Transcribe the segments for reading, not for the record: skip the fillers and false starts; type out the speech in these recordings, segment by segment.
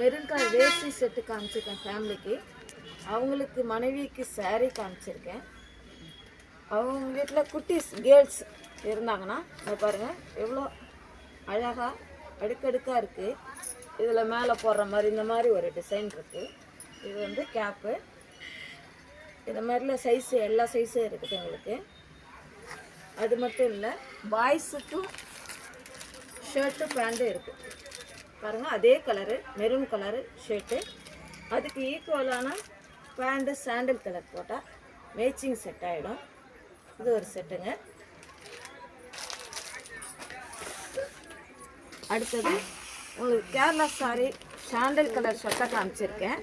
Maroon colour வேஷ்டி set காமிச்சிருக்கேன் ஃபேமிலிக்கு. அவங்களுக்கு மனைவிக்கு saree காமிச்சிருக்கேன். அவங்க வீட்டில் குட்டீஸ் கேர்ள்ஸ் இருந்தாங்கன்னா இதை பாருங்கள் எவ்வளோ அழகாக அடுக்கடுக்காக இருக்குது. இதில் மேலே போடுற மாதிரி இந்த மாதிரி ஒரு டிசைன் இருக்குது. இது வந்து கேப்பு. இந்த மாதிரிலாம் சைஸு எல்லா சைஸும் இருக்குது எங்களுக்கு. அது மட்டும் இல்லை, பாய்ஸுக்கும் ஷர்ட்டு பேண்ட்டும் இருக்குது பாருங்கள். அதே கலரு மெரூன் கலரு ஷர்ட்டு, அதுக்கு ஈக்குவலான பேண்ட்டு சாண்டில் கலர் போட்டால் மேட்சிங் செட் ஆகிடும். இது ஒரு செட்டுங்க. அடுத்தது உங்களுக்கு கேரளா சாரி சாண்டல் கலர் சட்டை காமிச்சிருக்கேன்.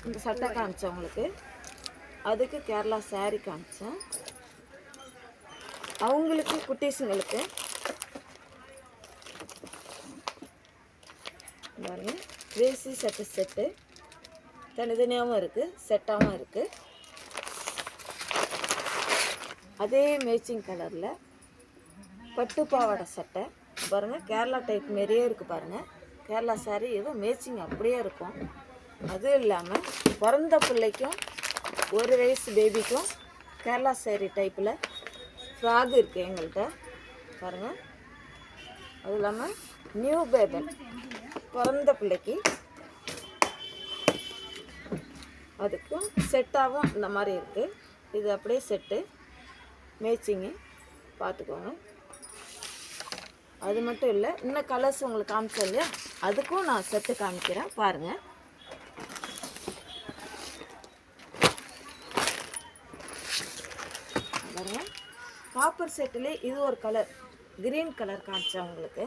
இந்த சட்டை காமிச்சேன் உங்களுக்கு. அதுக்கு கேரளா சாரி காமிச்சேன். அவங்களுக்கு குட்டீஸுங்களுக்கு பாருங்க வேஷ்டி சட்டை செட்டு தனித்தனியாகவும் இருக்குது, செட்டாகவும் இருக்குது. அதே மேட்சிங் கலரில் பட்டு பாவாடை சட்டை பாருங்கள். கேரளா டைப் மாரியே இருக்குது பாருங்கள். கேரளா சாரி எதுவும் மேட்சிங் அப்படியே இருக்கும். அதுவும் இல்லாமல் பிறந்த பிள்ளைக்கும் 1 வயசு பேபிக்கும் கேரளா சாரி டைப்பில் ஃப்ராக் இருக்குது எங்கள்கிட்ட பாருங்கள். அதுவும் இல்லாமல் நியூ பேபி பிறந்த பிள்ளைக்கு அதுக்கும் செட்டாகவும் இந்த மாதிரி இருக்குது. இது அப்படியே செட்டு மேட்சிங்கு பார்த்துக்கோங்க. அது மட்டும் இல்லை, இன்னும் கலர்ஸ் உங்களுக்கு காமிச்சேன் இல்லையா, அதுக்கும் நான் செட்டு காமிக்கிறேன் பாருங்கள். பாருங்கள் காப்பர் செட்டில் இது ஒரு கலர் க்ரீன் கலர் காமிச்சேன் உங்களுக்கு.